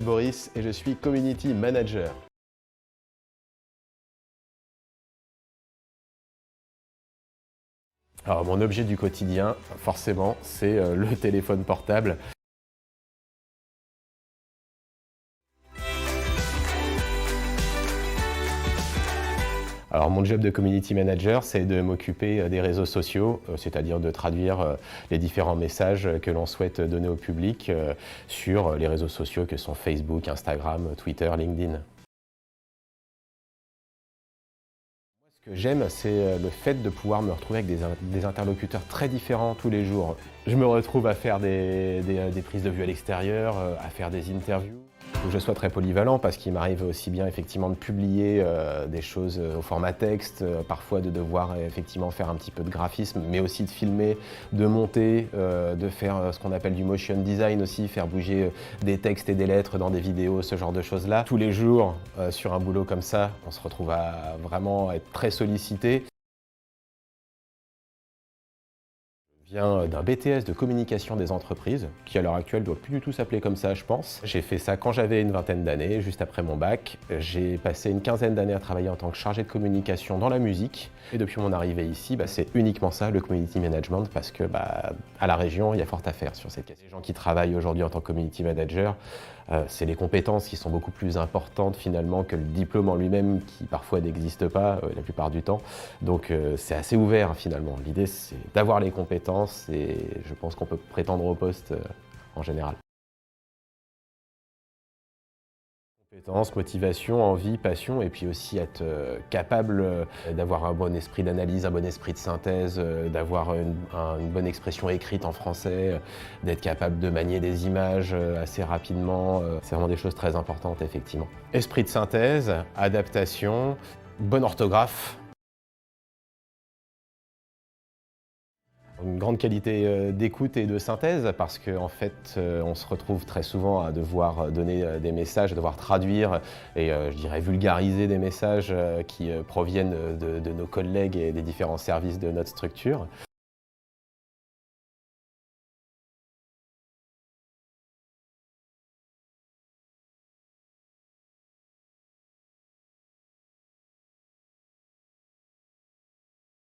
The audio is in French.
Boris et je suis Community Manager. Alors mon objet du quotidien, forcément, c'est le téléphone portable. Alors mon job de Community Manager, c'est de m'occuper des réseaux sociaux, c'est-à-dire de traduire les différents messages que l'on souhaite donner au public sur les réseaux sociaux que sont Facebook, Instagram, Twitter, LinkedIn. Ce que j'aime, c'est le fait de pouvoir me retrouver avec des interlocuteurs très différents tous les jours. Je me retrouve à faire des prises de vue à l'extérieur, à faire des interviews. Il faut que je sois très polyvalent parce qu'il m'arrive aussi bien effectivement de publier des choses au format texte, parfois de devoir effectivement faire un petit peu de graphisme, mais aussi de filmer, de monter, de faire ce qu'on appelle du motion design aussi, faire bouger des textes et des lettres dans des vidéos, ce genre de choses-là. Tous les jours, sur un boulot comme ça, on se retrouve à vraiment être très sollicité. Je viens d'un BTS de communication des entreprises, qui à l'heure actuelle ne doit plus du tout s'appeler comme ça, je pense. J'ai fait ça quand j'avais une vingtaine d'années, juste après mon bac. J'ai passé une quinzaine d'années à travailler en tant que chargé de communication dans la musique. Et depuis mon arrivée ici, c'est uniquement ça, le community management, parce que à la région, il y a fort à faire sur cette question. Les gens qui travaillent aujourd'hui en tant que community manager, c'est les compétences qui sont beaucoup plus importantes finalement que le diplôme en lui-même, qui parfois n'existe pas la plupart du temps. Donc c'est assez ouvert finalement. L'idée, c'est d'avoir les compétences et je pense qu'on peut prétendre au poste en général. Compétences, motivation, envie, passion, et puis aussi être capable d'avoir un bon esprit d'analyse, un bon esprit de synthèse, d'avoir une bonne expression écrite en français, d'être capable de manier des images assez rapidement. C'est vraiment des choses très importantes, effectivement. Esprit de synthèse, adaptation, bonne orthographe. Une grande qualité d'écoute et de synthèse parce qu'en fait, on se retrouve très souvent à devoir donner des messages, à devoir traduire et je dirais vulgariser des messages qui proviennent de nos collègues et des différents services de notre structure.